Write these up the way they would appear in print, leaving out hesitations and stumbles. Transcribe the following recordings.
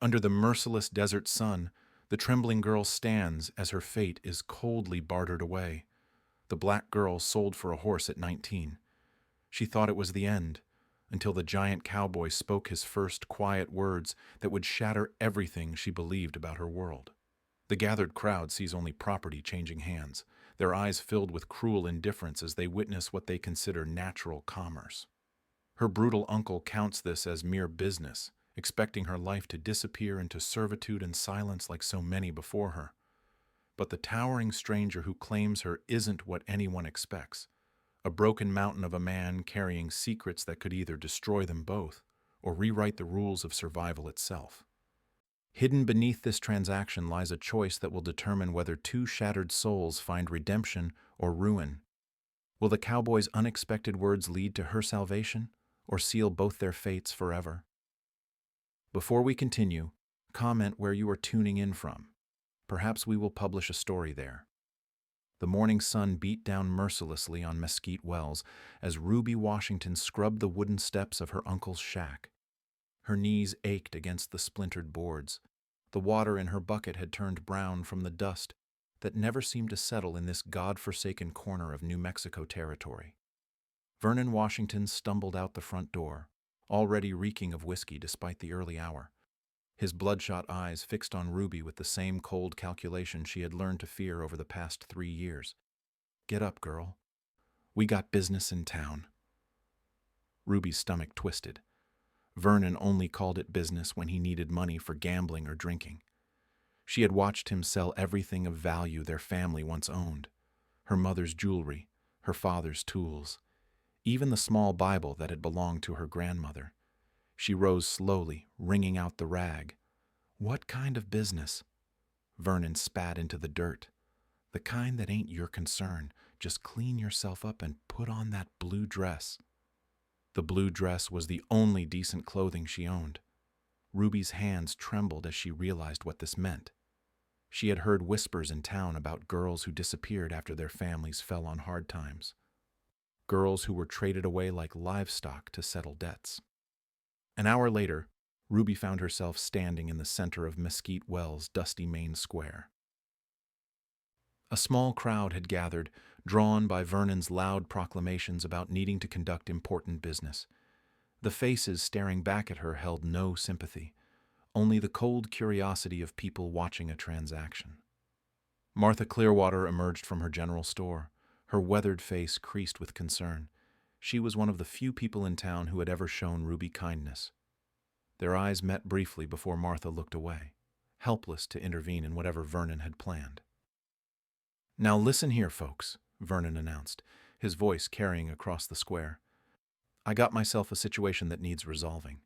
Under the merciless desert sun, the trembling girl stands as her fate is coldly bartered away. The black girl sold for a horse at 19. She thought it was the end, until the giant cowboy spoke his first quiet words that would shatter everything she believed about her world. The gathered crowd sees only property changing hands, their eyes filled with cruel indifference as they witness what they consider natural commerce. Her brutal uncle counts this as mere business, expecting her life to disappear into servitude and silence like so many before her. But the towering stranger who claims her isn't what anyone expects, a broken mountain of a man carrying secrets that could either destroy them both or rewrite the rules of survival itself. Hidden beneath this transaction lies a choice that will determine whether two shattered souls find redemption or ruin. Will the cowboy's unexpected words lead to her salvation or seal both their fates forever? Before we continue, comment where you are tuning in from. Perhaps we will publish a story there. The morning sun beat down mercilessly on Mesquite Wells as Ruby Washington scrubbed the wooden steps of her uncle's shack. Her knees ached against the splintered boards. The water in her bucket had turned brown from the dust that never seemed to settle in this God-forsaken corner of New Mexico territory. Vernon Washington stumbled out the front door, already reeking of whiskey despite the early hour, his bloodshot eyes fixed on Ruby with the same cold calculation she had learned to fear over the past 3 years. "Get up, girl. We got business in town." Ruby's stomach twisted. Vernon only called it business when he needed money for gambling or drinking. She had watched him sell everything of value their family once owned: her mother's jewelry, her father's tools, even the small Bible that had belonged to her grandmother. She rose slowly, wringing out the rag. "What kind of business?" Vernon spat into the dirt. "The kind that ain't your concern. Just clean yourself up and put on that blue dress." The blue dress was the only decent clothing she owned. Ruby's hands trembled as she realized what this meant. She had heard whispers in town about girls who disappeared after their families fell on hard times. Girls who were traded away like livestock to settle debts. An hour later, Ruby found herself standing in the center of Mesquite Wells' dusty main square. A small crowd had gathered, drawn by Vernon's loud proclamations about needing to conduct important business. The faces staring back at her held no sympathy, only the cold curiosity of people watching a transaction. Martha Clearwater emerged from her general store, her weathered face creased with concern. She was one of the few people in town who had ever shown Ruby kindness. Their eyes met briefly before Martha looked away, helpless to intervene in whatever Vernon had planned. "Now listen here, folks," Vernon announced, his voice carrying across the square. "I got myself a situation that needs resolving.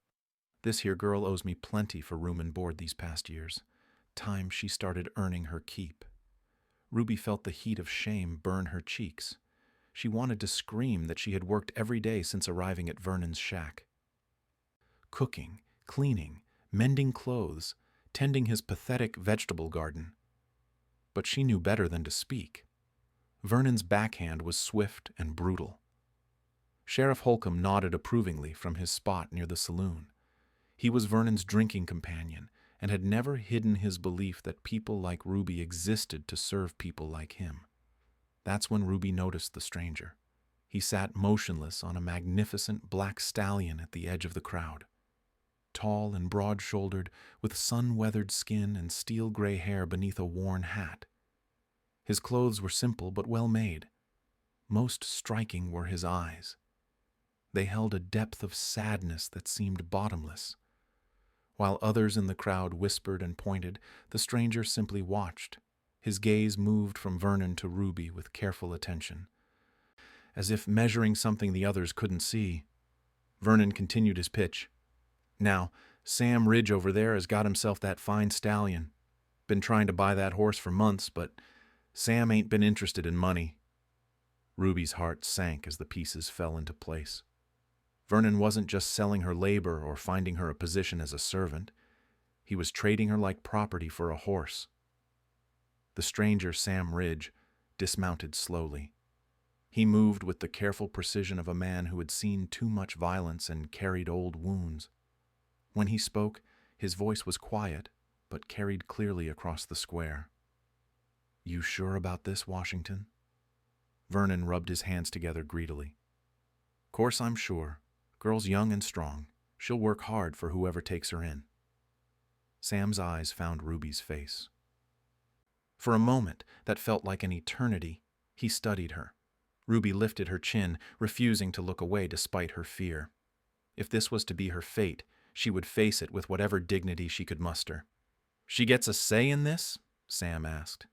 This here girl owes me plenty for room and board these past years. Time she started earning her keep." Ruby felt the heat of shame burn her cheeks. She wanted to scream that she had worked every day since arriving at Vernon's shack. Cooking, cleaning, mending clothes, tending his pathetic vegetable garden. But she knew better than to speak. Vernon's backhand was swift and brutal. Sheriff Holcomb nodded approvingly from his spot near the saloon. He was Vernon's drinking companion and had never hidden his belief that people like Ruby existed to serve people like him. That's when Ruby noticed the stranger. He sat motionless on a magnificent black stallion at the edge of the crowd. Tall and broad-shouldered, with sun-weathered skin and steel-gray hair beneath a worn hat. His clothes were simple but well-made. Most striking were his eyes. They held a depth of sadness that seemed bottomless. While others in the crowd whispered and pointed, the stranger simply watched. His gaze moved from Vernon to Ruby with careful attention. As if measuring something the others couldn't see, Vernon continued his pitch. "Now, Sam Ridge over there has got himself that fine stallion. Been trying to buy that horse for months, but Sam ain't been interested in money." Ruby's heart sank as the pieces fell into place. Vernon wasn't just selling her labor or finding her a position as a servant. He was trading her like property for a horse. The stranger, Sam Ridge, dismounted slowly. He moved with the careful precision of a man who had seen too much violence and carried old wounds. When he spoke, His voice was quiet, but carried clearly across the square. "You sure about this, Washington?" Vernon rubbed his hands together greedily. "Course I'm sure. Girl's young and strong. She'll work hard for whoever takes her in." Sam's eyes found Ruby's face. For a moment that felt like an eternity, he studied her. Ruby lifted her chin, refusing to look away despite her fear. If this was to be her fate, she would face it with whatever dignity she could muster. "She gets a say in this?" Sam asked.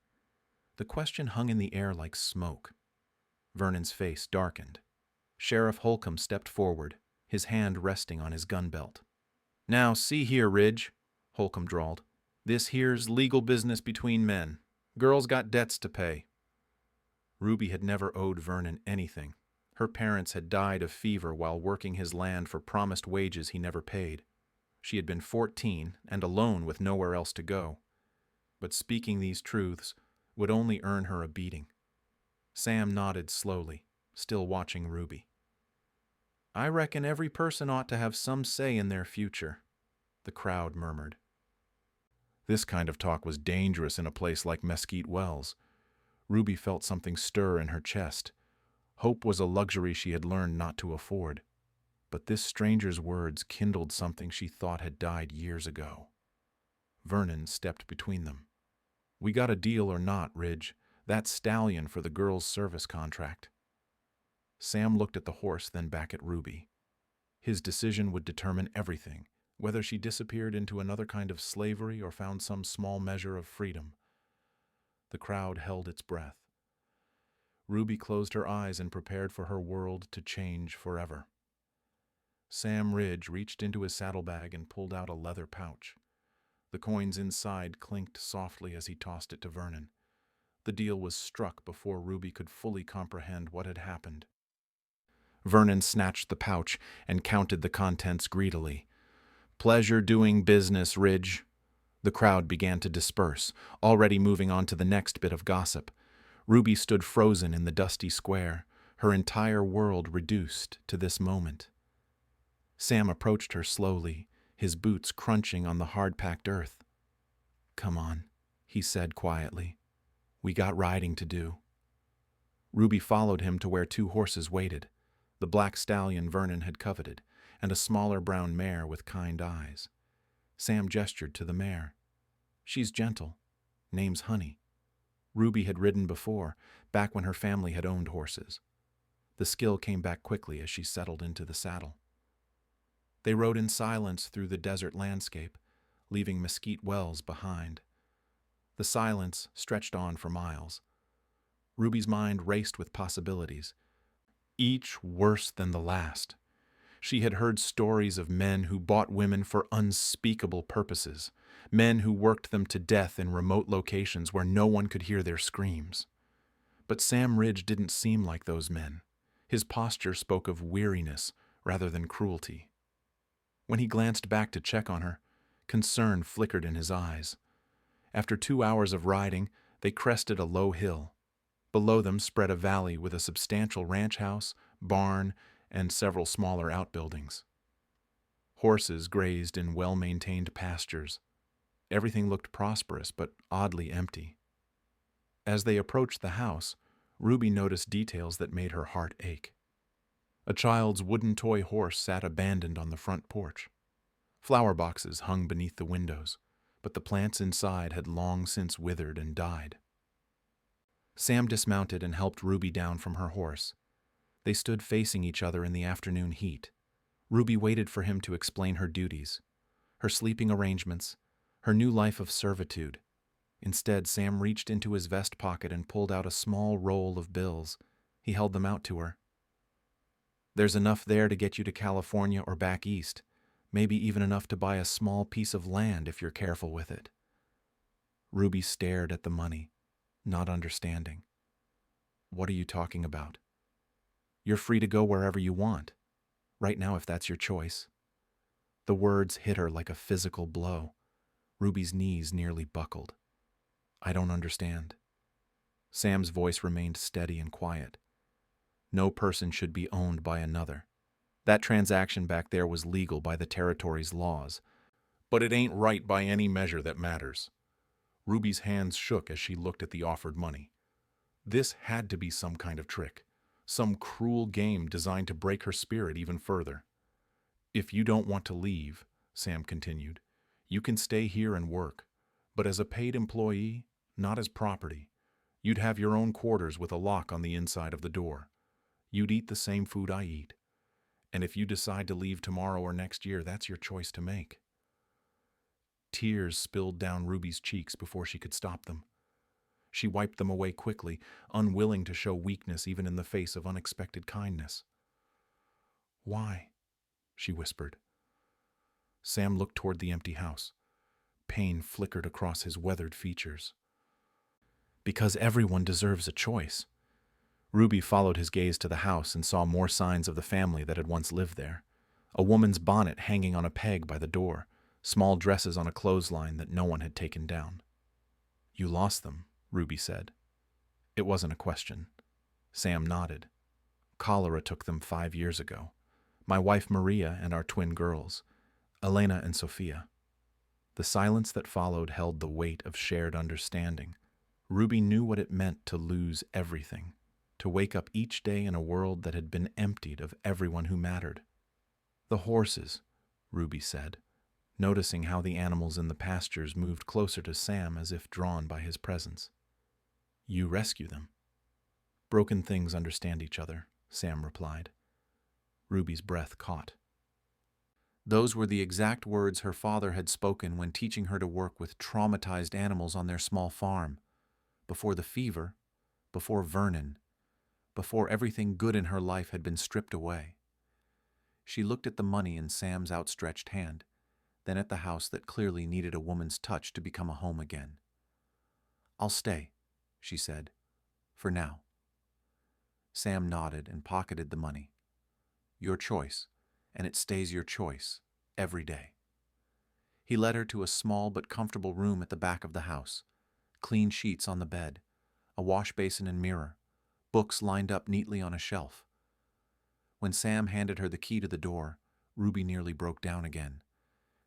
The question hung in the air like smoke. Vernon's face darkened. Sheriff Holcomb stepped forward, his hand resting on his gun belt. "Now, see here, Ridge," Holcomb drawled. "This here's legal business between men. Girl's got debts to pay." Ruby had never owed Vernon anything. Her parents had died of fever while working his land for promised wages he never paid. She had been 14 and alone with nowhere else to go. But speaking these truths would only earn her a beating. Sam nodded slowly, still watching Ruby. "I reckon every person ought to have some say in their future," the crowd murmured. This kind of talk was dangerous in a place like Mesquite Wells. Ruby felt something stir in her chest. Hope was a luxury she had learned not to afford. But this stranger's words kindled something she thought had died years ago. Vernon stepped between them. "We got a deal or not, Ridge. That stallion for the girl's service contract." Sam looked at the horse, then back at Ruby. His decision would determine everything, whether she disappeared into another kind of slavery or found some small measure of freedom. The crowd held its breath. Ruby closed her eyes and prepared for her world to change forever. Sam Ridge reached into his saddlebag and pulled out a leather pouch. The coins inside clinked softly as he tossed it to Vernon. The deal was struck before Ruby could fully comprehend what had happened. Vernon snatched the pouch and counted the contents greedily. "Pleasure doing business, Ridge." The crowd began to disperse, already moving on to the next bit of gossip. Ruby stood frozen in the dusty square, her entire world reduced to this moment. Sam approached her slowly, his boots crunching on the hard-packed earth. "Come on," he said quietly. "We got riding to do." Ruby followed him to where two horses waited, the black stallion Vernon had coveted, and a smaller brown mare with kind eyes. Sam gestured to the mare. "She's gentle. Name's Honey." Ruby had ridden before, back when her family had owned horses. The skill came back quickly as she settled into the saddle. They rode in silence through the desert landscape, leaving Mesquite Wells behind. The silence stretched on for miles. Ruby's mind raced with possibilities, each worse than the last. She had heard stories of men who bought women for unspeakable purposes, men who worked them to death in remote locations where no one could hear their screams. But Sam Ridge didn't seem like those men. His posture spoke of weariness rather than cruelty. When he glanced back to check on her, concern flickered in his eyes. After 2 hours of riding, they crested a low hill. Below them spread a valley with a substantial ranch house, barn, and several smaller outbuildings. Horses grazed in well-maintained pastures. Everything looked prosperous but oddly empty. As they approached the house, Ruby noticed details that made her heart ache. A child's wooden toy horse sat abandoned on the front porch. Flower boxes hung beneath the windows, but the plants inside had long since withered and died. Sam dismounted and helped Ruby down from her horse. They stood facing each other in the afternoon heat. Ruby waited for him to explain her duties, her sleeping arrangements, her new life of servitude. Instead, Sam reached into his vest pocket and pulled out a small roll of bills. He held them out to her. "There's enough there to get you to California or back east, maybe even enough to buy a small piece of land if you're careful with it." Ruby stared at the money, not understanding. "What are you talking about?" "You're free to go wherever you want. Right now, if that's your choice." The words hit her like a physical blow. Ruby's knees nearly buckled. "I don't understand." Sam's voice remained steady and quiet. "No person should be owned by another. That transaction back there was legal by the territory's laws. But it ain't right by any measure that matters. Ruby's hands shook as she looked at the offered money. This had to be some kind of trick, some cruel game designed to break her spirit even further. If you don't want to leave, Sam continued, you can stay here and work, but as a paid employee, not as property. You'd have your own quarters with a lock on the inside of the door. You'd eat the same food I eat. And if you decide to leave tomorrow or next year, that's your choice to make. Tears spilled down Ruby's cheeks before she could stop them. She wiped them away quickly, unwilling to show weakness even in the face of unexpected kindness. "Why?" she whispered. Sam looked toward the empty house. Pain flickered across his weathered features. "Because everyone deserves a choice." Ruby followed his gaze to the house and saw more signs of the family that had once lived there. A woman's bonnet hanging on a peg by the door, small dresses on a clothesline that no one had taken down. "You lost them," Ruby said. It wasn't a question. Sam nodded. "Cholera took them 5 years ago. My wife Maria and our twin girls, Elena and Sophia." The silence that followed held the weight of shared understanding. Ruby knew what it meant to lose everything, to wake up each day in a world that had been emptied of everyone who mattered. "The horses," Ruby said, noticing how the animals in the pastures moved closer to Sam as if drawn by his presence. "You rescue them." "Broken things understand each other," Sam replied. Ruby's breath caught. Those were the exact words her father had spoken when teaching her to work with traumatized animals on their small farm. Before the fever, before Vernon, before everything good in her life had been stripped away. She looked at the money in Sam's outstretched hand, then at the house that clearly needed a woman's touch to become a home again. "I'll stay," she said, "for now." Sam nodded and pocketed the money. "Your choice, and it stays your choice, every day." He led her to a small but comfortable room at the back of the house. Clean sheets on the bed, a wash basin and mirror, books lined up neatly on a shelf. When Sam handed her the key to the door, Ruby nearly broke down again.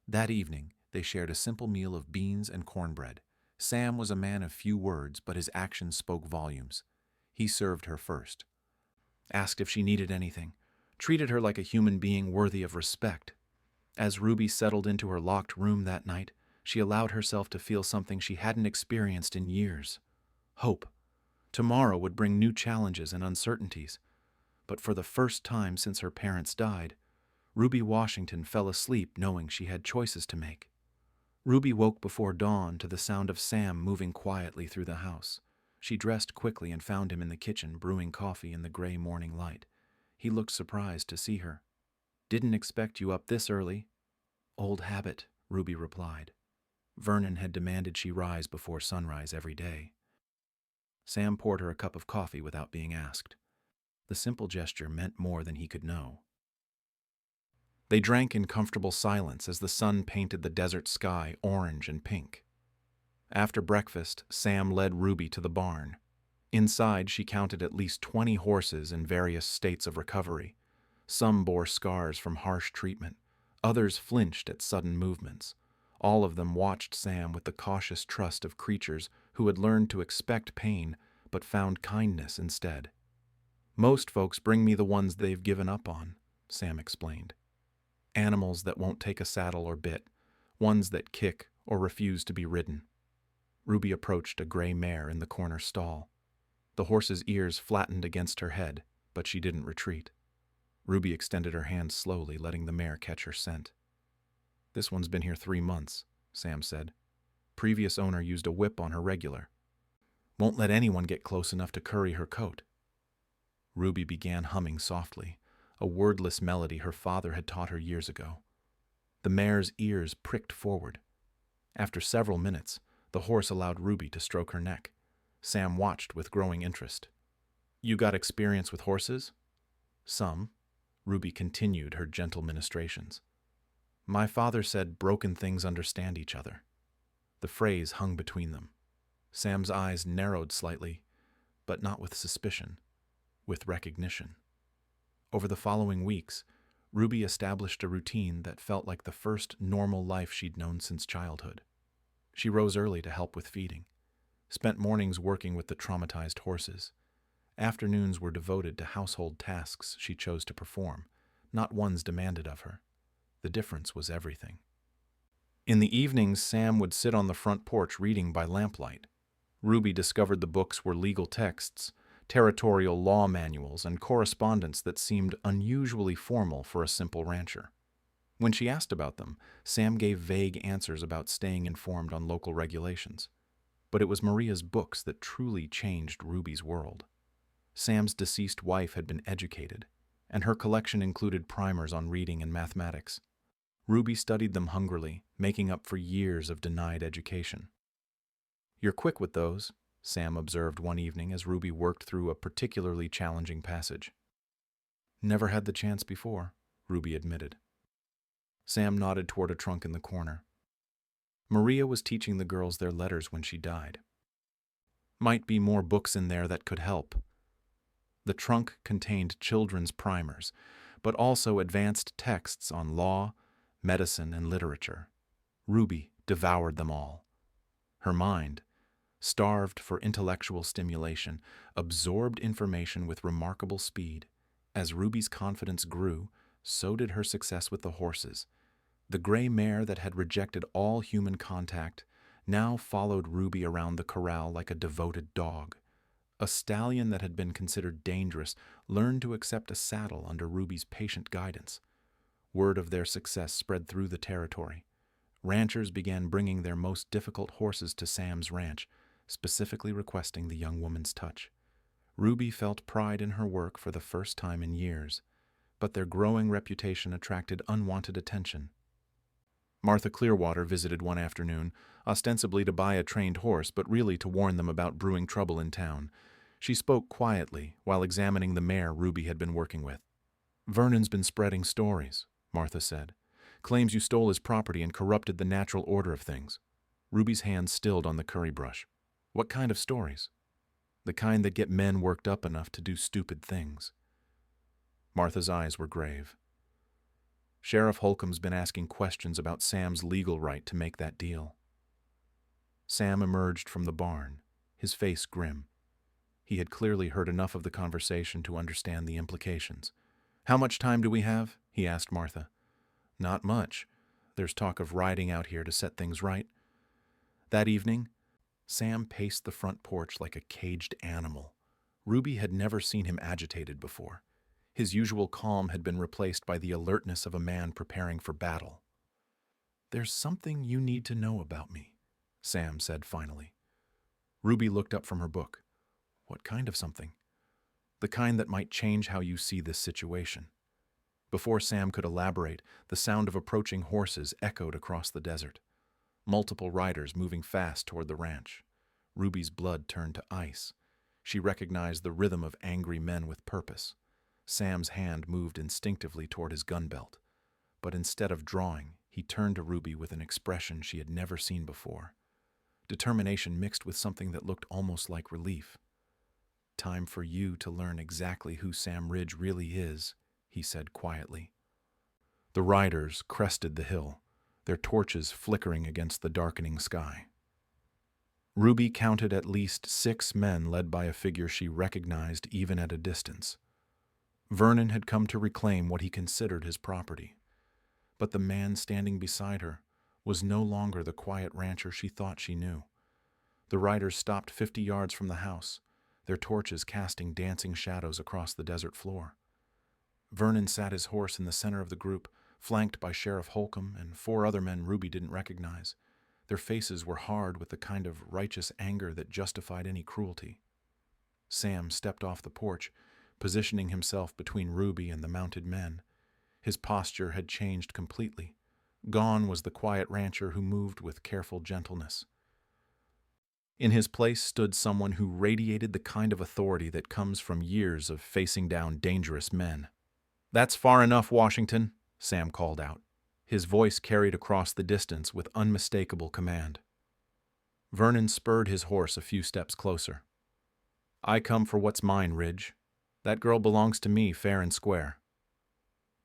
That evening, they shared a simple meal of beans and cornbread. Sam was a man of few words, but his actions spoke volumes. He served her first, asked if she needed anything, treated her like a human being worthy of respect. As Ruby settled into her locked room that night, she allowed herself to feel something she hadn't experienced in years. Hope. Tomorrow would bring new challenges and uncertainties. But for the first time since her parents died, Ruby Washington fell asleep knowing she had choices to make. Ruby woke before dawn to the sound of Sam moving quietly through the house. She dressed quickly and found him in the kitchen brewing coffee in the gray morning light. He looked surprised to see her. "Didn't expect you up this early." "Old habit," Ruby replied. Vernon had demanded she rise before sunrise every day. Sam poured her a cup of coffee without being asked. The simple gesture meant more than he could know. They drank in comfortable silence as the sun painted the desert sky orange and pink. After breakfast, Sam led Ruby to the barn. Inside, she counted at least 20 horses in various states of recovery. Some bore scars from harsh treatment. Others flinched at sudden movements. All of them watched Sam with the cautious trust of creatures who had learned to expect pain but found kindness instead. "Most folks bring me the ones they've given up on," Sam explained. "Animals that won't take a saddle or bit, ones that kick or refuse to be ridden." Ruby approached a gray mare in the corner stall. The horse's ears flattened against her head, but she didn't retreat. Ruby extended her hand slowly, letting the mare catch her scent. "This one's been here 3 months," Sam said. "Previous owner used a whip on her regular. Won't let anyone get close enough to curry her coat." Ruby began humming softly, a wordless melody her father had taught her years ago. The mare's ears pricked forward. After several minutes, the horse allowed Ruby to stroke her neck. Sam watched with growing interest. "You got experience with horses?" "Some." Ruby continued her gentle ministrations. "My father said broken things understand each other." The phrase hung between them. Sam's eyes narrowed slightly, but not with suspicion, with recognition. Over the following weeks, Ruby established a routine that felt like the first normal life she'd known since childhood. She rose early to help with feeding, spent mornings working with the traumatized horses. Afternoons were devoted to household tasks she chose to perform, not ones demanded of her. The difference was everything. In the evenings, Sam would sit on the front porch reading by lamplight. Ruby discovered the books were legal texts, territorial law manuals, and correspondence that seemed unusually formal for a simple rancher. When she asked about them, Sam gave vague answers about staying informed on local regulations. But it was Maria's books that truly changed Ruby's world. Sam's deceased wife had been educated, and her collection included primers on reading and mathematics. Ruby studied them hungrily, making up for years of denied education. "You're quick with those," Sam observed one evening as Ruby worked through a particularly challenging passage. "Never had the chance before," Ruby admitted. Sam nodded toward a trunk in the corner. Maria was teaching the girls their letters when she died. "Might be more books in there that could help." The trunk contained children's primers, but also advanced texts on law, medicine, and literature. Ruby devoured them all. Her mind, starved for intellectual stimulation, absorbed information with remarkable speed. As Ruby's confidence grew, so did her success with the horses. The gray mare that had rejected all human contact now followed Ruby around the corral like a devoted dog. A stallion that had been considered dangerous learned to accept a saddle under Ruby's patient guidance. Word of their success spread through the territory. Ranchers began bringing their most difficult horses to Sam's ranch, specifically requesting the young woman's touch. Ruby felt pride in her work for the first time in years, but their growing reputation attracted unwanted attention. Martha Clearwater visited one afternoon, ostensibly to buy a trained horse, but really to warn them about brewing trouble in town. She spoke quietly while examining the mare Ruby had been working with. "Vernon's been spreading stories," Martha said. "Claims you stole his property and corrupted the natural order of things." Ruby's hand stilled on the curry brush. "What kind of stories?" "The kind that get men worked up enough to do stupid things." Martha's eyes were grave. "Sheriff Holcomb's been asking questions about Sam's legal right to make that deal." Sam emerged from the barn, his face grim. He had clearly heard enough of the conversation to understand the implications. "How much time do we have?" he asked Martha. "Not much. There's talk of riding out here to set things right." That evening, Sam paced the front porch like a caged animal. Ruby had never seen him agitated before. His usual calm had been replaced by the alertness of a man preparing for battle. "There's something you need to know about me," Sam said finally. Ruby looked up from her book. "What kind of something?" "The kind that might change how you see this situation." Before Sam could elaborate, the sound of approaching horses echoed across the desert. Multiple riders moving fast toward the ranch. Ruby's blood turned to ice. She recognized the rhythm of angry men with purpose. Sam's hand moved instinctively toward his gun belt. But instead of drawing, he turned to Ruby with an expression she had never seen before. Determination mixed with something that looked almost like relief. "Time for you to learn exactly who Sam Ridge really is," he said quietly. The riders crested the hill, their torches flickering against the darkening sky. Ruby counted at least 6 men led by a figure she recognized even at a distance. Vernon had come to reclaim what he considered his property. But the man standing beside her was no longer the quiet rancher she thought she knew. The riders stopped 50 yards from the house, their torches casting dancing shadows across the desert floor. Vernon sat his horse in the center of the group, flanked by Sheriff Holcomb and 4 other men Ruby didn't recognize. Their faces were hard with the kind of righteous anger that justified any cruelty. Sam stepped off the porch, positioning himself between Ruby and the mounted men. His posture had changed completely. Gone was the quiet rancher who moved with careful gentleness. In his place stood someone who radiated the kind of authority that comes from years of facing down dangerous men. "That's far enough, Washington," Sam called out. His voice carried across the distance with unmistakable command. Vernon spurred his horse a few steps closer. "I come for what's mine, Ridge. That girl belongs to me fair and square."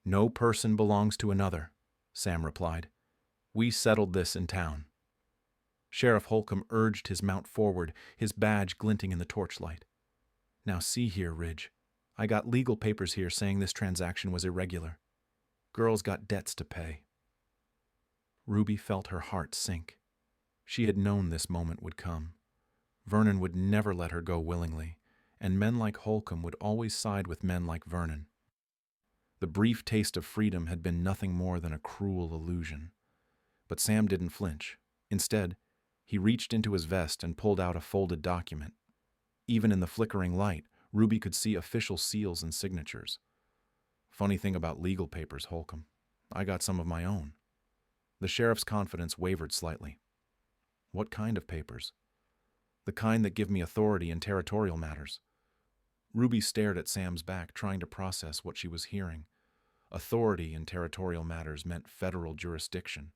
No person belongs to another, Sam replied. We settled this in town. Sheriff Holcomb urged his mount forward, his badge glinting in the torchlight. Now see here, Ridge. I got legal papers here saying this transaction was irregular. Girl's got debts to pay. Ruby felt her heart sink. She had known this moment would come. Vernon would never let her go willingly, and men like Holcomb would always side with men like Vernon. The brief taste of freedom had been nothing more than a cruel illusion. But Sam didn't flinch. Instead, he reached into his vest and pulled out a folded document. Even in the flickering light, Ruby could see official seals and signatures. Funny thing about legal papers, Holcomb. I got some of my own. The sheriff's confidence wavered slightly. What kind of papers? The kind that give me authority in territorial matters. Ruby stared at Sam's back, trying to process what she was hearing. Authority in territorial matters meant federal jurisdiction.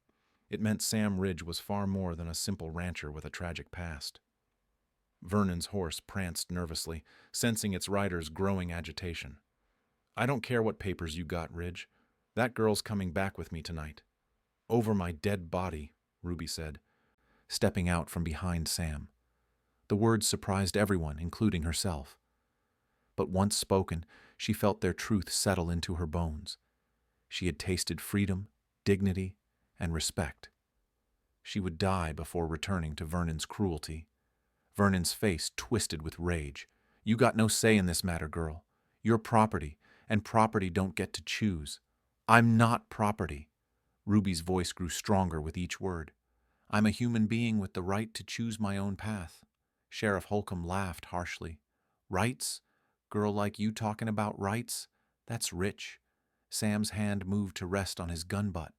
It meant Sam Ridge was far more than a simple rancher with a tragic past. Vernon's horse pranced nervously, sensing its rider's growing agitation. I don't care what papers you got, Ridge. That girl's coming back with me tonight. Over my dead body, Ruby said, stepping out from behind Sam. The words surprised everyone, including herself. But once spoken, she felt their truth settle into her bones. She had tasted freedom, dignity, and respect. She would die before returning to Vernon's cruelty. Vernon's face twisted with rage. You got no say in this matter, girl. You're property, and property don't get to choose. I'm not property. Ruby's voice grew stronger with each word. I'm a human being with the right to choose my own path. Sheriff Holcomb laughed harshly. Rights? Girl like you talking about rights? That's rich. Sam's hand moved to rest on his gun butt.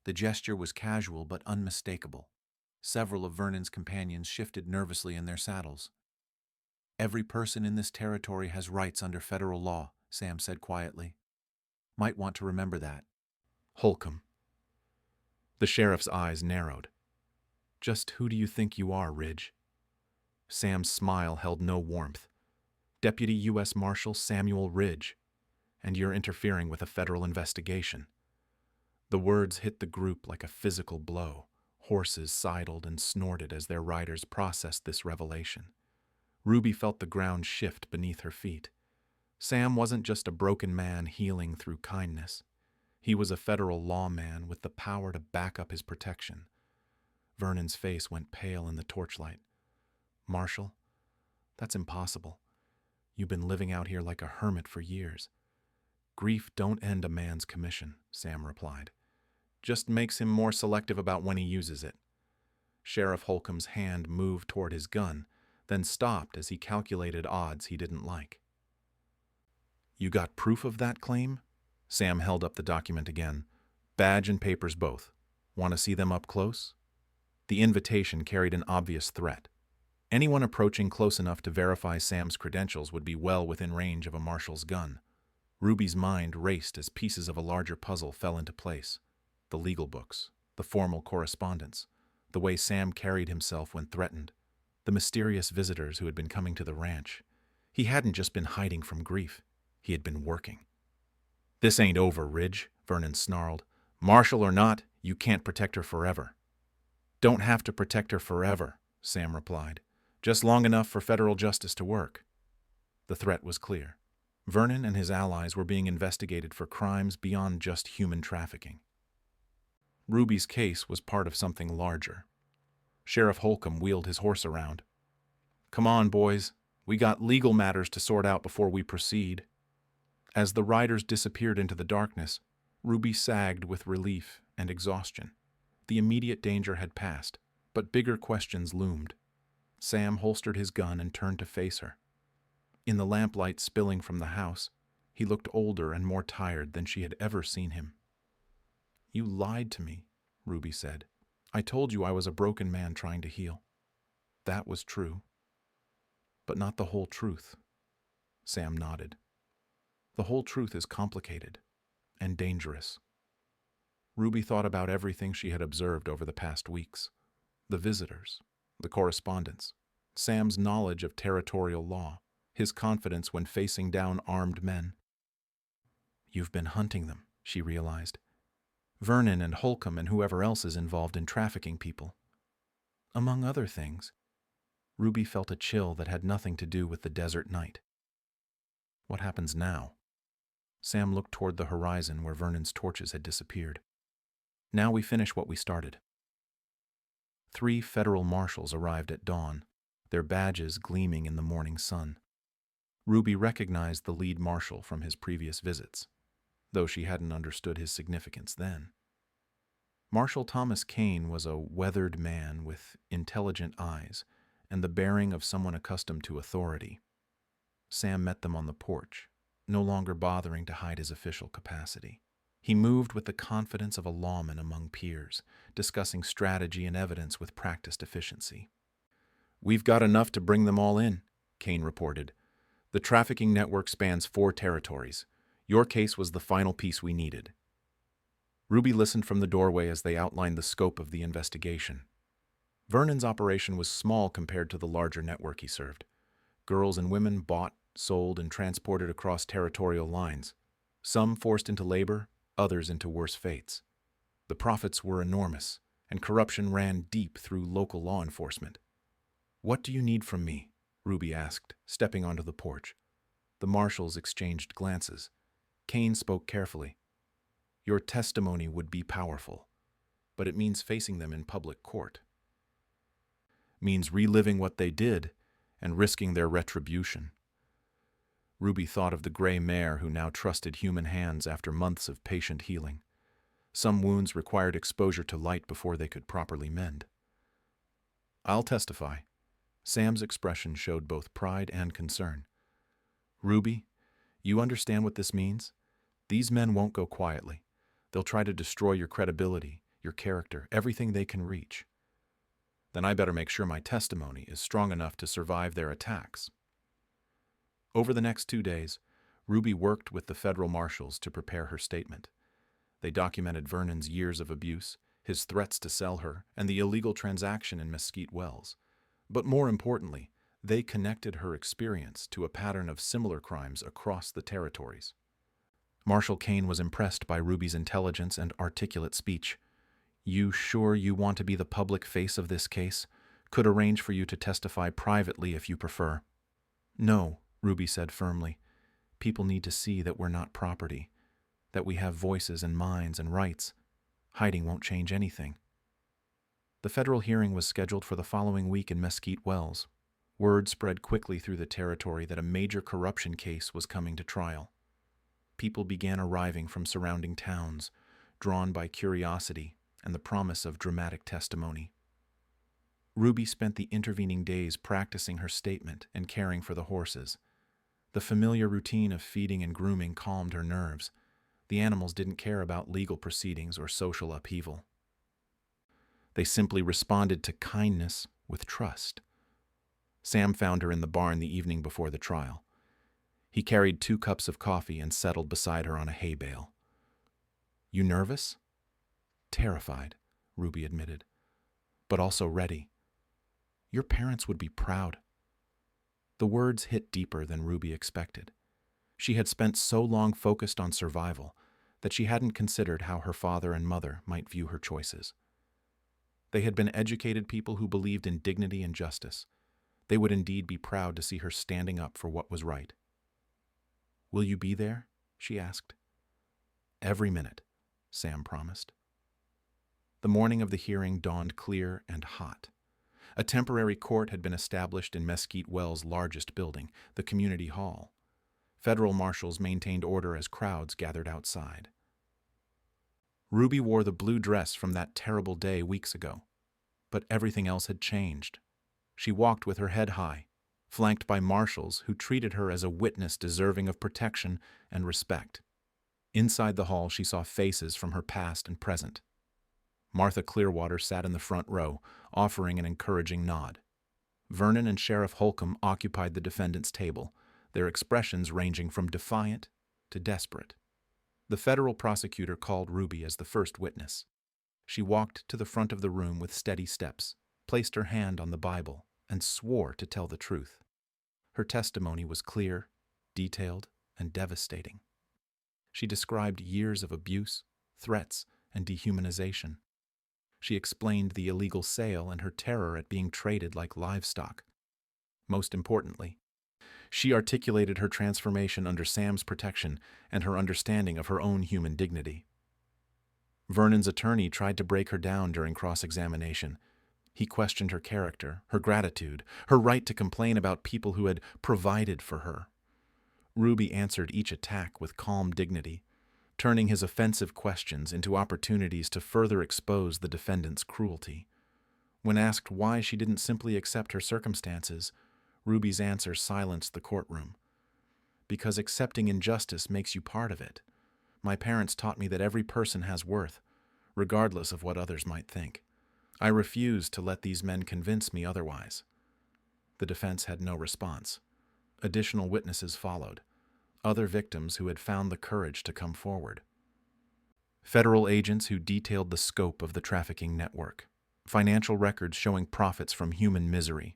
The gesture was casual but unmistakable. Several of Vernon's companions shifted nervously in their saddles. Every person in this territory has rights under federal law, Sam said quietly. Might want to remember that. Holcomb. The sheriff's eyes narrowed. Just who do you think you are, Ridge? Sam's smile held no warmth. Deputy U.S. Marshal Samuel Ridge, and you're interfering with a federal investigation. The words hit the group like a physical blow. Horses sidled and snorted as their riders processed this revelation. Ruby felt the ground shift beneath her feet. Sam wasn't just a broken man healing through kindness. He was a federal lawman with the power to back up his protection. Vernon's face went pale in the torchlight. Marshal, that's impossible. You've been living out here like a hermit for years. Grief don't end a man's commission, Sam replied. Just makes him more selective about when he uses it. Sheriff Holcomb's hand moved toward his gun, then stopped as he calculated odds he didn't like. You got proof of that claim? Sam held up the document again. Badge and papers both. Want to see them up close? The invitation carried an obvious threat. Anyone approaching close enough to verify Sam's credentials would be well within range of a marshal's gun. Ruby's mind raced as pieces of a larger puzzle fell into place. The legal books, the formal correspondence, the way Sam carried himself when threatened, the mysterious visitors who had been coming to the ranch. He hadn't just been hiding from grief. He had been working. This ain't over, Ridge, Vernon snarled. Marshal or not, you can't protect her forever. Don't have to protect her forever, Sam replied. Just long enough for federal justice to work. The threat was clear. Vernon and his allies were being investigated for crimes beyond just human trafficking. Ruby's case was part of something larger. Sheriff Holcomb wheeled his horse around. Come on, boys. We got legal matters to sort out before we proceed. As the riders disappeared into the darkness, Ruby sagged with relief and exhaustion. The immediate danger had passed, but bigger questions loomed. Sam holstered his gun and turned to face her. In the lamplight spilling from the house, he looked older and more tired than she had ever seen him. You lied to me, Ruby said. I told you I was a broken man trying to heal. That was true. But not the whole truth. Sam nodded. The whole truth is complicated and dangerous. Ruby thought about everything she had observed over the past weeks. The visitors, the correspondence, Sam's knowledge of territorial law, his confidence when facing down armed men. You've been hunting them, she realized. Vernon and Holcomb and whoever else is involved in trafficking people. Among other things, Ruby felt a chill that had nothing to do with the desert night. What happens now? Sam looked toward the horizon where Vernon's torches had disappeared. Now we finish what we started. 3 federal marshals arrived at dawn, their badges gleaming in the morning sun. Ruby recognized the lead marshal from his previous visits, though she hadn't understood his significance then. Marshal Thomas Kane was a weathered man with intelligent eyes and the bearing of someone accustomed to authority. Sam met them on the porch, no longer bothering to hide his official capacity. He moved with the confidence of a lawman among peers, discussing strategy and evidence with practiced efficiency. "We've got enough to bring them all in," Kane reported. "The trafficking network spans 4 territories. Your case was the final piece we needed." Ruby listened from the doorway as they outlined the scope of the investigation. Vernon's operation was small compared to the larger network he served. Girls and women bought, sold, and transported across territorial lines. Some forced into labor, others into worse fates. The profits were enormous, and corruption ran deep through local law enforcement. "What do you need from me?" Ruby asked, stepping onto the porch. The marshals exchanged glances. Kane spoke carefully. "Your testimony would be powerful, but it means facing them in public court. Means reliving what they did and risking their retribution." Ruby thought of the gray mare who now trusted human hands after months of patient healing. Some wounds required exposure to light before they could properly mend. "I'll testify." Sam's expression showed both pride and concern. "Ruby, you understand what this means? These men won't go quietly. They'll try to destroy your credibility, your character, everything they can reach. Then I better make sure my testimony is strong enough to survive their attacks." Over the next 2 days, Ruby worked with the federal marshals to prepare her statement. They documented Vernon's years of abuse, his threats to sell her, and the illegal transaction in Mesquite Wells. But more importantly, they connected her experience to a pattern of similar crimes across the territories. Marshal Kane was impressed by Ruby's intelligence and articulate speech. "You sure you want to be the public face of this case? Could arrange for you to testify privately if you prefer." "No," Ruby said firmly. "People need to see that we're not property, that we have voices and minds and rights. Hiding won't change anything." The federal hearing was scheduled for the following week in Mesquite Wells. Word spread quickly through the territory that a major corruption case was coming to trial. People began arriving from surrounding towns, drawn by curiosity and the promise of dramatic testimony. Ruby spent the intervening days practicing her statement and caring for the horses. The familiar routine of feeding and grooming calmed her nerves. The animals didn't care about legal proceedings or social upheaval. They simply responded to kindness with trust. Sam found her in the barn the evening before the trial. He carried 2 cups of coffee and settled beside her on a hay bale. "You nervous?" "Terrified," Ruby admitted, "but also ready. Your parents would be proud." The words hit deeper than Ruby expected. She had spent so long focused on survival that she hadn't considered how her father and mother might view her choices. They had been educated people who believed in dignity and justice. They would indeed be proud to see her standing up for what was right. "Will you be there?" she asked. "Every minute," Sam promised. The morning of the hearing dawned clear and hot. A temporary court had been established in Mesquite Wells' largest building, the community hall. Federal marshals maintained order as crowds gathered outside. Ruby wore the blue dress from that terrible day weeks ago, but everything else had changed. She walked with her head high, flanked by marshals who treated her as a witness deserving of protection and respect. Inside the hall, she saw faces from her past and present. Martha Clearwater sat in the front row, offering an encouraging nod. Vernon and Sheriff Holcomb occupied the defendant's table, their expressions ranging from defiant to desperate. The federal prosecutor called Ruby as the first witness. She walked to the front of the room with steady steps, placed her hand on the Bible, and swore to tell the truth. Her testimony was clear, detailed, and devastating. She described years of abuse, threats, and dehumanization. She explained the illegal sale and her terror at being traded like livestock. Most importantly, she articulated her transformation under Sam's protection and her understanding of her own human dignity. Vernon's attorney tried to break her down during cross-examination. He questioned her character, her gratitude, her right to complain about people who had provided for her. Ruby answered each attack with calm dignity, turning his offensive questions into opportunities to further expose the defendant's cruelty. When asked why she didn't simply accept her circumstances, Ruby's answer silenced the courtroom. "Because accepting injustice makes you part of it. My parents taught me that every person has worth, regardless of what others might think. I refuse to let these men convince me otherwise." The defense had no response. Additional witnesses followed, other victims who had found the courage to come forward. Federal agents who detailed the scope of the trafficking network, financial records showing profits from human misery.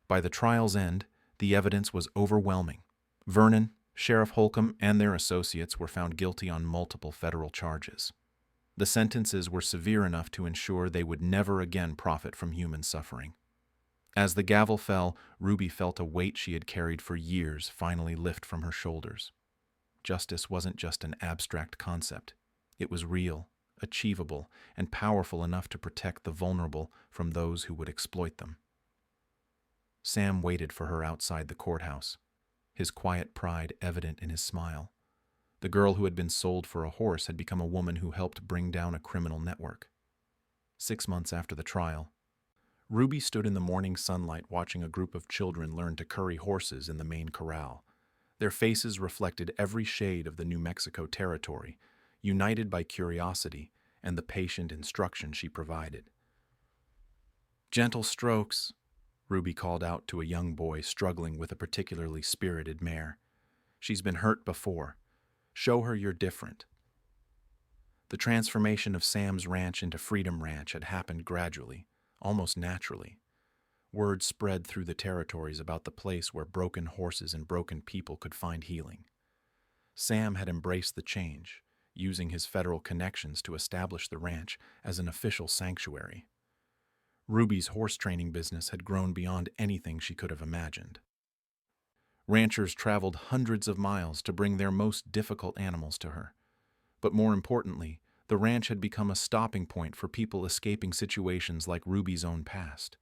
By the trial's end, the evidence was overwhelming. Vernon, Sheriff Holcomb, and their associates were found guilty on multiple federal charges. The sentences were severe enough to ensure they would never again profit from human suffering. As the gavel fell, Ruby felt a weight she had carried for years finally lift from her shoulders. Justice wasn't just an abstract concept. It was real, achievable, and powerful enough to protect the vulnerable from those who would exploit them. Sam waited for her outside the courthouse, his quiet pride evident in his smile. The girl who had been sold for a horse had become a woman who helped bring down a criminal network. 6 months after the trial, Ruby stood in the morning sunlight watching a group of children learn to curry horses in the main corral. Their faces reflected every shade of the New Mexico territory, united by curiosity and the patient instruction she provided. "Gentle strokes," Ruby called out to a young boy struggling with a particularly spirited mare. "She's been hurt before. Show her you're different." The transformation of Sam's ranch into Freedom Ranch had happened gradually, almost naturally. Word spread through the territories about the place where broken horses and broken people could find healing. Sam had embraced the change, using his federal connections to establish the ranch as an official sanctuary. Ruby's horse training business had grown beyond anything she could have imagined. Ranchers traveled hundreds of miles to bring their most difficult animals to her. But more importantly, the ranch had become a stopping point for people escaping situations like Ruby's own past.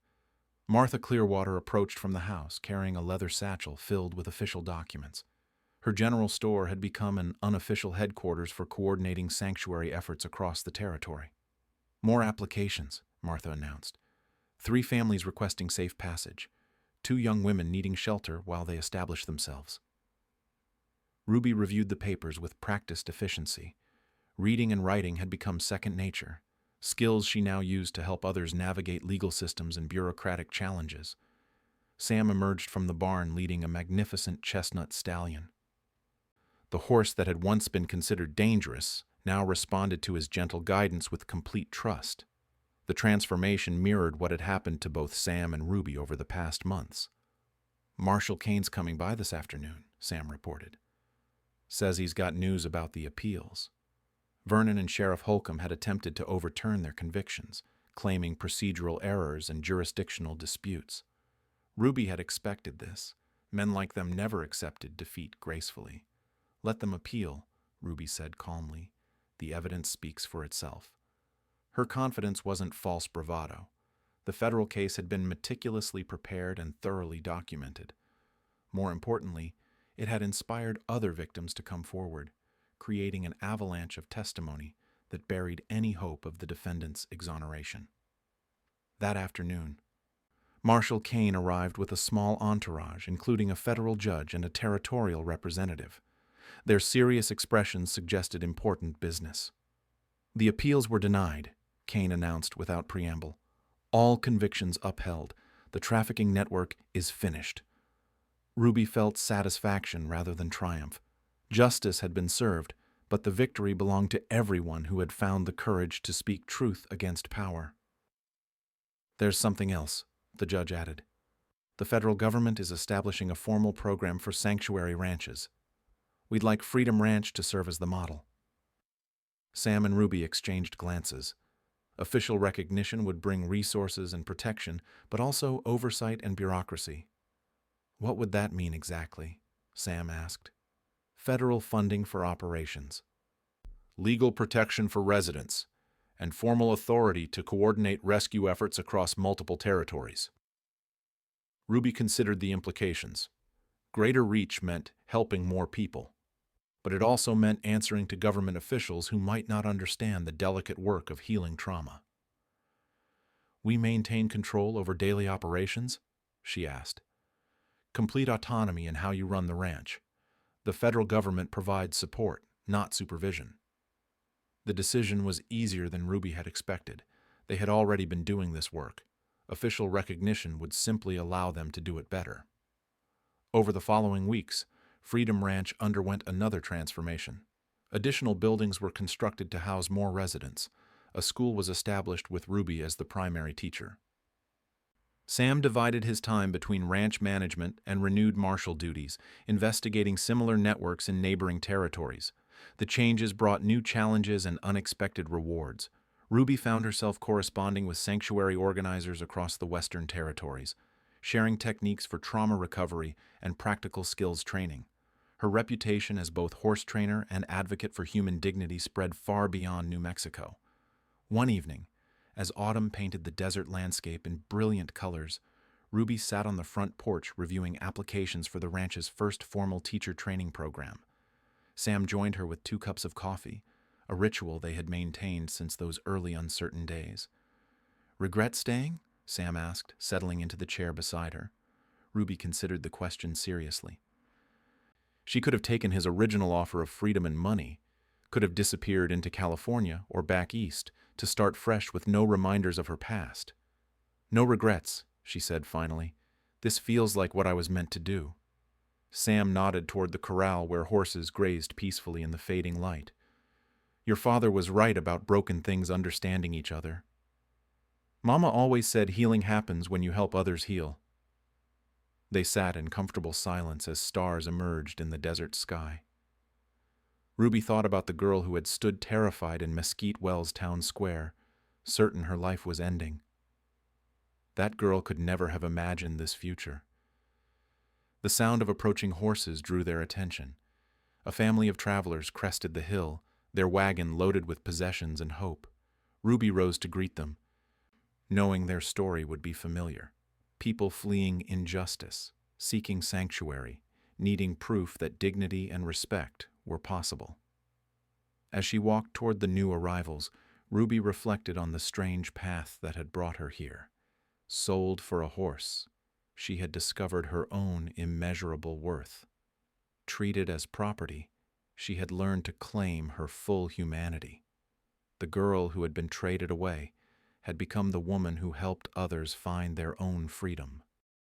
Martha Clearwater approached from the house, carrying a leather satchel filled with official documents. Her general store had become an unofficial headquarters for coordinating sanctuary efforts across the territory. "More applications," Martha announced. 3 families requesting safe passage. 2 young women needing shelter while they established themselves. Ruby reviewed the papers with practiced efficiency. Reading and writing had become second nature, skills she now used to help others navigate legal systems and bureaucratic challenges. Sam emerged from the barn leading a magnificent chestnut stallion. The horse that had once been considered dangerous now responded to his gentle guidance with complete trust. The transformation mirrored what had happened to both Sam and Ruby over the past months. "Marshal Kane's coming by this afternoon," Sam reported. "Says he's got news about the appeals." Vernon and Sheriff Holcomb had attempted to overturn their convictions, claiming procedural errors and jurisdictional disputes. Ruby had expected this. Men like them never accepted defeat gracefully. "Let them appeal," Ruby said calmly. "The evidence speaks for itself." Her confidence wasn't false bravado. The federal case had been meticulously prepared and thoroughly documented. More importantly, it had inspired other victims to come forward, creating an avalanche of testimony that buried any hope of the defendant's exoneration. That afternoon, Marshal Kane arrived with a small entourage, including a federal judge and a territorial representative. Their serious expressions suggested important business. "The appeals were denied," Kane announced without preamble. "All convictions upheld. The trafficking network is finished." Ruby felt satisfaction rather than triumph. Justice had been served, but the victory belonged to everyone who had found the courage to speak truth against power. "There's something else," the judge added. "The federal government is establishing a formal program for sanctuary ranches. We'd like Freedom Ranch to serve as the model. Sam and Ruby exchanged glances. Official recognition would bring resources and protection, but also oversight and bureaucracy. What would that mean exactly? Sam asked. Federal funding for operations, legal protection for residents, and formal authority to coordinate rescue efforts across multiple territories. Ruby considered the implications. Greater reach meant helping more people, but it also meant answering to government officials who might not understand the delicate work of healing trauma. We maintain control over daily operations? She asked. Complete autonomy in how you run the ranch. The federal government provides support, not supervision. The decision was easier than Ruby had expected. They had already been doing this work. Official recognition would simply allow them to do it better. Over the following weeks, Freedom Ranch underwent another transformation. Additional buildings were constructed to house more residents. A school was established with Ruby as the primary teacher. Sam divided his time between ranch management and renewed marshal duties, investigating similar networks in neighboring territories. The changes brought new challenges and unexpected rewards. Ruby found herself corresponding with sanctuary organizers across the Western territories, sharing techniques for trauma recovery and practical skills training. Her reputation as both horse trainer and advocate for human dignity spread far beyond New Mexico. One evening, as autumn painted the desert landscape in brilliant colors, Ruby sat on the front porch reviewing applications for the ranch's first formal teacher training program. Sam joined her with 2 cups of coffee, a ritual they had maintained since those early uncertain days. "Regret staying?" Sam asked, settling into the chair beside her. Ruby considered the question seriously. She could have taken his original offer of freedom and money, could have disappeared into California or back east to start fresh with no reminders of her past. "No regrets," she said finally. "This feels like what I was meant to do." Sam nodded toward the corral where horses grazed peacefully in the fading light. "Your father was right about broken things understanding each other. Mama always said healing happens when you help others heal." They sat in comfortable silence as stars emerged in the desert sky. Ruby thought about the girl who had stood terrified in Mesquite Wells town square, certain her life was ending. That girl could never have imagined this future. The sound of approaching horses drew their attention. A family of travelers crested the hill, their wagon loaded with possessions and hope. Ruby rose to greet them, knowing their story would be familiar. People fleeing injustice, seeking sanctuary, needing proof that dignity and respect were possible. As she walked toward the new arrivals, Ruby reflected on the strange path that had brought her here. Sold for a horse, she had discovered her own immeasurable worth. Treated as property, she had learned to claim her full humanity. The girl who had been traded away had become the woman who helped others find their own freedom.